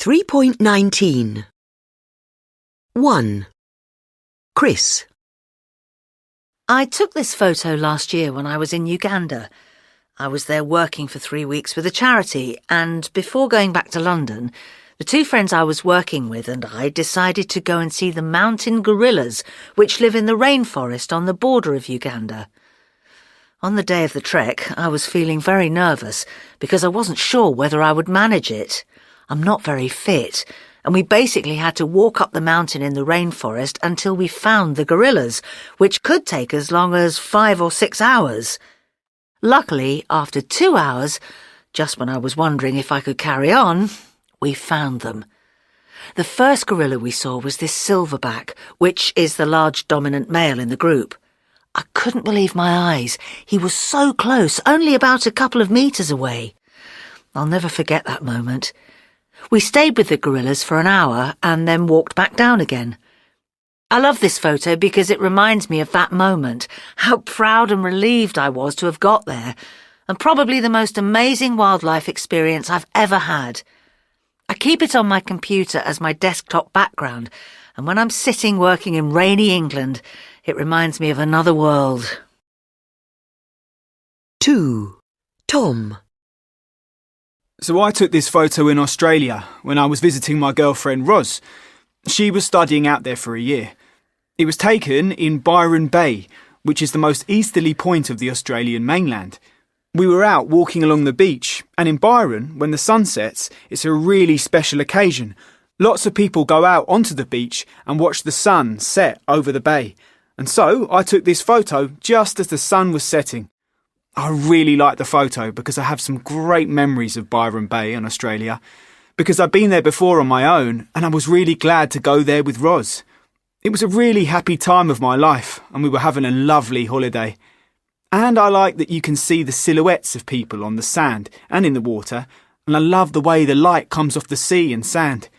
3.19 1. Chris. I took this photo last year when I was in Uganda. I was there working for 3 weeks with a charity, and before going back to London, the two friends I was working with and I decided to go and see the mountain gorillas, which live in the rainforest on the border of Uganda. On the day of the trek, I was feeling very nervous because I wasn't sure whether I would manage it. I'm not very fit, and we basically had to walk up the mountain in the rainforest until we found the gorillas, which could take as long as 5 or 6 hours. Luckily, after 2 hours, just when I was wondering if I could carry on, we found them. The first gorilla we saw was this silverback, which is the large dominant male in the group. I couldn't believe my eyes. He was so close, only about a couple of meters away. I'll never forget that moment. We stayed with the gorillas for an hour and then walked back down again. I love this photo because it reminds me of that moment, how proud and relieved I was to have got there, and probably the most amazing wildlife experience I've ever had. I keep it on my computer as my desktop background, and when I'm sitting working in rainy England, it reminds me of another world. 2. Tom. So I took this photo in Australia when I was visiting my girlfriend Roz. She was studying out there for a year. It was taken in Byron Bay, which is the most easterly point of the Australian mainland. We were out walking along the beach, and in Byron, when the sun sets, it's a really special occasion. Lots of people go out onto the beach and watch the sun set over the bay. And so I took this photo just as the sun was setting. I really like the photo because I have some great memories of Byron Bay in Australia, because I've been there before on my own and I was really glad to go there with Roz. It was a really happy time of my life and we were having a lovely holiday. And I like that you can see the silhouettes of people on the sand and in the water, and I love the way the light comes off the sea and sand.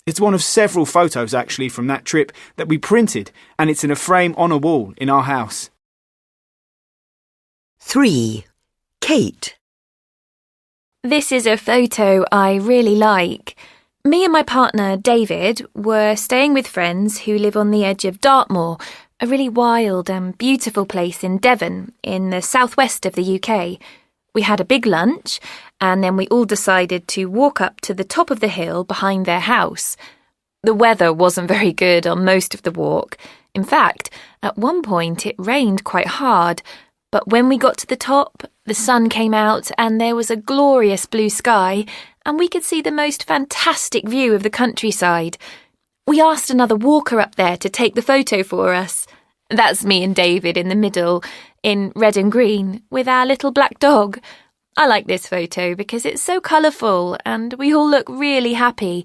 It's one of several photos actually from that trip that we printed, and it's in a frame on a wall in our house. 3. Kate. This is a photo I really like. Me and my partner, David, were staying with friends who live on the edge of Dartmoor, a really wild and beautiful place in Devon, in the southwest of the UK. We had a big lunch, and then we all decided to walk up to the top of the hill behind their house. The weather wasn't very good on most of the walk. In fact, at one point it rained quite hard, but when we got to the top, the sun came out and there was a glorious blue sky, and we could see the most fantastic view of the countryside. We asked another walker up there to take the photo for us. That's me and David in the middle, in red and green, with our little black dog. I like this photo because it's so colourful and we all look really happy.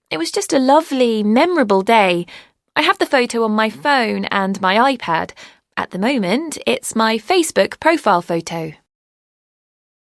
It was just a lovely, memorable day. I have the photo on my phone and my iPad. At the moment, it's my Facebook profile photo.